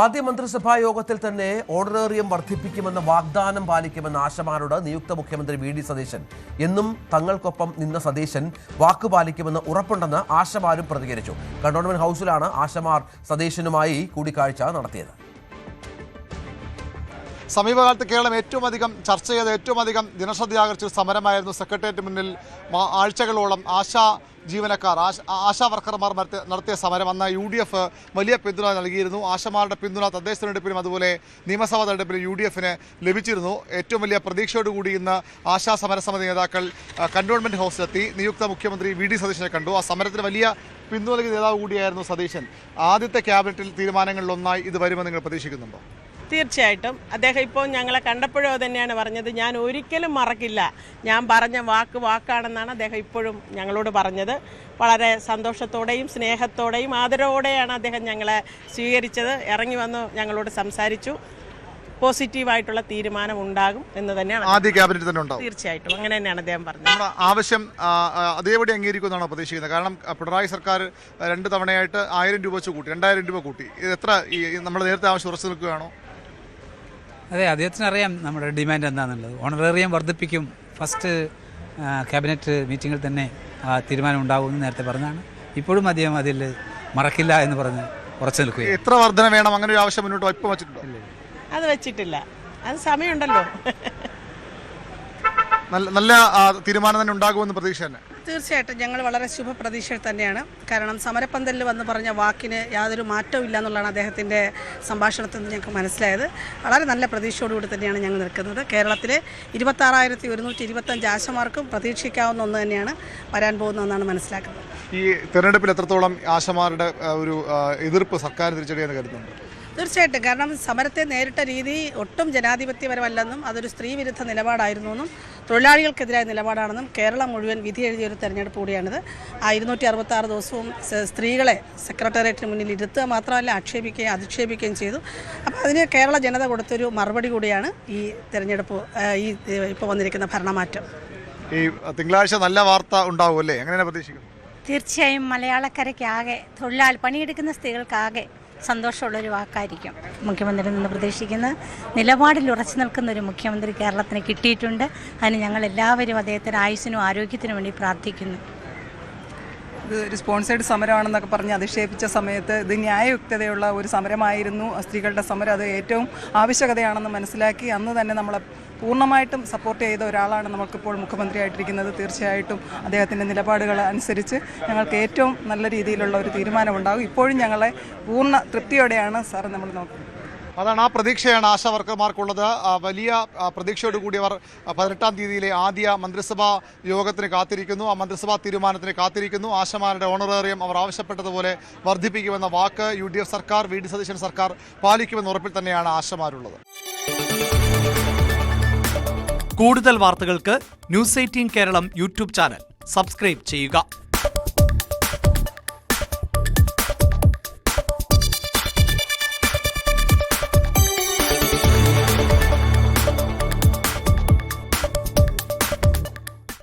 ആദ്യ മന്ത്രിസഭാ യോഗത്തിൽ തന്നെ ഓണറേറിയം വർദ്ധിപ്പിക്കുമെന്ന വാഗ്ദാനം പാലിക്കുമെന്ന ആശമാരോട് നിയുക്ത മുഖ്യമന്ത്രി വി ഡി സതീശൻ. എന്നും തങ്ങൾക്കൊപ്പം നിന്ന സതീശൻ വാക്കുപാലിക്കുമെന്ന് ഉറപ്പുണ്ടെന്ന് ആശമാരും പ്രതികരിച്ചു. കണ്ടോൺമെന്റ് ഹൌസിലാണ് ആശമാർ സതീശനുമായി കൂടിക്കാഴ്ച നടത്തിയത്. സമീപകാലത്ത് കേരളം ഏറ്റവും അധികം ചർച്ച ചെയ്ത ഏറ്റവും അധികം ജനശ്രദ്ധ ആകർഷിച്ച സമരമായിരുന്നു സെക്രട്ടേറിയറ്റ് മുന്നിൽ ആഴ്ചകളോളം ആശാ വർക്കർമാർ നടത്തിയ സമരം. അന്ന് UDF വലിയ പിന്തുണ നൽകിയിരുന്നു. ആശമാരുടെ പിന്തുണ തദ്ദേശ തെരഞ്ഞെടുപ്പിലും അതുപോലെ നിയമസഭാ തെരഞ്ഞെടുപ്പിലും UDFന് ലഭിച്ചിരുന്നു. ഏറ്റവും വലിയ പ്രതീക്ഷയോടുകൂടി ഇന്ന് ആശാ സമരസമിതി നേതാക്കൾ കണ്ടോൺമെന്റ് ഹൗസിലെത്തി നിയുക്ത മുഖ്യമന്ത്രി വി ഡി സതീശനെ കണ്ടു. ആ സമരത്തിന് വലിയ പിന്തുണ നൽകിയ നേതാവ് കൂടിയായിരുന്നു സതീശൻ. ആദ്യത്തെ ക്യാബിനറ്റിൽ തീരുമാനങ്ങളിലൊന്നായി ഇത് വരുമെന്ന് നിങ്ങൾ പ്രതീക്ഷിക്കുന്നുണ്ടോ? തീർച്ചയായിട്ടും. അദ്ദേഹം ഇപ്പോൾ ഞങ്ങളെ കണ്ടപ്പോഴോ തന്നെയാണ് പറഞ്ഞത്, ഞാൻ ഒരിക്കലും മറക്കില്ല, ഞാൻ പറഞ്ഞ വാക്കാണെന്നാണ് അദ്ദേഹം ഇപ്പോഴും ഞങ്ങളോട് പറഞ്ഞത്. വളരെ സന്തോഷത്തോടെയും സ്നേഹത്തോടെയും ആദരവോടെയാണ് അദ്ദേഹം ഞങ്ങളെ സ്വീകരിച്ചത്. ഇറങ്ങി വന്ന് ഞങ്ങളോട് സംസാരിച്ചു. പോസിറ്റീവായിട്ടുള്ള തീരുമാനം ഉണ്ടാകും എന്ന് തന്നെയാണ്. ആദ്യ ക്യാബിനറ്റ് തന്നെ ഉണ്ടാവും. തീർച്ചയായിട്ടും അങ്ങനെ തന്നെയാണ് അദ്ദേഹം പറഞ്ഞത്. ആവശ്യം അതേപടി അംഗീകരിക്കുമെന്നാണ് പ്രതീക്ഷിക്കുന്നത്. കാരണം പിണറായി സർക്കാർ 2 തവണയായിട്ട് 1000 രൂപ വെച്ച് കൂട്ടി, 2000 രൂപ കൂട്ടി. ഇത് എത്ര നമ്മൾ നേരത്തെ ആവശ്യം ഉറച്ചു നിൽക്കുകയാണോ? അതെ, അദ്ദേഹത്തിന് അറിയാം നമ്മുടെ ഡിമാൻഡ് എന്താണെന്നുള്ളത്. ഓണറേറിയം വർദ്ധിപ്പിക്കും. ഫസ്റ്റ് ക്യാബിനറ്റ് മീറ്റിങ്ങിൽ തന്നെ തീരുമാനം ഉണ്ടാകുമെന്ന് നേരത്തെ പറഞ്ഞാണ്. ഇപ്പോഴും അദ്ദേഹം അതിൽ മറക്കില്ല എന്ന് പറഞ്ഞ് ഉറച്ചു നിൽക്കുക. എത്ര വർധന വേണം, അങ്ങനെ ഒരു ആവശ്യം മുന്നോട്ട് ഇപ്പം വെച്ചിട്ടുണ്ടോ? അത് വെച്ചിട്ടില്ല, അത് സമയമുണ്ടല്ലോ. നല്ല തീരുമാനം തന്നെ ഉണ്ടാകുമെന്ന് പ്രതീക്ഷ തന്നെ. തീർച്ചയായിട്ടും ഞങ്ങൾ വളരെ ശുഭപ്രതീക്ഷയിൽ തന്നെയാണ്. കാരണം സമരപ്പന്തലിൽ വന്ന് പറഞ്ഞ വാക്കിന് യാതൊരു മാറ്റവും ഇല്ല എന്നുള്ളതാണ് അദ്ദേഹത്തിൻ്റെ സംഭാഷണത്തിൽ നിന്ന് ഞങ്ങൾക്ക് മനസ്സിലായത്. വളരെ നല്ല പ്രതീക്ഷയോടുകൂടി തന്നെയാണ് ഞങ്ങൾ നിൽക്കുന്നത്. കേരളത്തിലെ 26,125 ആശമാർക്കും പ്രതീക്ഷിക്കാവുന്ന ഒന്ന് തന്നെയാണ് വരാൻ പോകുന്നതെന്നാണ് മനസ്സിലാക്കുന്നത്. ഈ തെരഞ്ഞെടുപ്പിൽ എത്രത്തോളം ആശമാരുടെ ഒരു എതിർപ്പ് സർക്കാർ തിരിച്ചടിയെന്ന് കരുതുന്നുണ്ട്? തീർച്ചയായിട്ടും. കാരണം സമരത്തെ നേരിട്ട രീതി ഒട്ടും ജനാധിപത്യപരമല്ലെന്നും അതൊരു സ്ത്രീവിരുദ്ധ നിലപാടായിരുന്നു എന്നും തൊഴിലാളികൾക്കെതിരായ നിലപാടാണെന്നും കേരളം മുഴുവൻ വിധി എഴുതിയൊരു തെരഞ്ഞെടുപ്പ് കൂടിയാണിത്. 266 ദിവസവും സ്ത്രീകളെ സെക്രട്ടേറിയറ്റിന് മുന്നിൽ ഇരുത്തുക മാത്രമല്ല ആക്ഷേപിക്കുകയും അധിക്ഷേപിക്കുകയും ചെയ്തു. അപ്പോൾ അതിന് കേരള ജനത കൊടുത്തൊരു മറുപടി കൂടിയാണ് ഈ തെരഞ്ഞെടുപ്പ്, ഈ ഇപ്പോൾ വന്നിരിക്കുന്ന ഭരണമാറ്റം. ഈ തിങ്കളാഴ്ച നല്ല വാർത്ത ഉണ്ടാവും അല്ലേ? എങ്ങനെയാണ് പ്രതീക്ഷിക്കുന്നത്? തീർച്ചയായും മലയാളക്കരയ്ക്കാകെ പണിയെടുക്കുന്ന സ്ത്രീകൾക്കാകെ സന്തോഷമുള്ളൊരു വാക്കായിരിക്കും മുഖ്യമന്ത്രിയിൽ നിന്ന് പ്രതീക്ഷിക്കുന്ന. നിലപാടിൽ ഉറച്ചു നിൽക്കുന്ന ഒരു മുഖ്യമന്ത്രി കേരളത്തിന് കിട്ടിയിട്ടുണ്ട്. അതിന് ഞങ്ങൾ എല്ലാവരും അദ്ദേഹത്തിന് ആയുസ്സിനും ആരോഗ്യത്തിനും വേണ്ടി പ്രാർത്ഥിക്കുന്നു. ഇത് ഒരു സ്പോൺസേഡ് സമരമാണെന്നൊക്കെ പറഞ്ഞ് അധിക്ഷേപിച്ച സമയത്ത് ഇത് ന്യായയുക്തതയുള്ള ഒരു സമരമായിരുന്നു. സ്ത്രീകളുടെ സമരം അത് ഏറ്റവും ആവശ്യകതയാണെന്ന് മനസ്സിലാക്കി അന്ന് തന്നെ നമ്മളെ പൂർണ്ണമായിട്ടും സപ്പോർട്ട് ചെയ്ത ഒരാളാണ് നമുക്കിപ്പോൾ മുഖ്യമന്ത്രിയായിട്ടിരിക്കുന്നത്. തീർച്ചയായിട്ടും അദ്ദേഹത്തിൻ്റെ നിലപാടുകൾ അനുസരിച്ച് ഞങ്ങൾക്ക് ഏറ്റവും നല്ല രീതിയിലുള്ള ഒരു തീരുമാനമുണ്ടാകും. ഇപ്പോഴും ഞങ്ങളെ പൂർണ്ണ തൃപ്തിയോടെയാണ് സാർ നമ്മൾ നോക്കുന്നത്. അതാണ്, ആ പ്രതീക്ഷയാണ് ആശാ വർക്കർമാർക്കുള്ളത്. വലിയ പ്രതീക്ഷയോടുകൂടി അവർ 18-ാം തീയതിയിലെ ആദ്യ മന്ത്രിസഭാ യോഗത്തിന് കാത്തിരിക്കുന്നു. ആ മന്ത്രിസഭാ തീരുമാനത്തിന് കാത്തിരിക്കുന്നു. ആശമാരുടെ ഓണറേറിയം അവർ ആവശ്യപ്പെട്ടതുപോലെ വർദ്ധിപ്പിക്കുമെന്ന വാക്ക് UDF സർക്കാർ, വി ഡി സതീശൻ സർക്കാർ പാലിക്കുമെന്ന ഉറപ്പിൽ തന്നെയാണ് ആശമാരുള്ളത്. കൂടുതൽ വാർത്തകൾക്ക് News 18 Keralam YouTube channel subscribe ചെയ്യുക.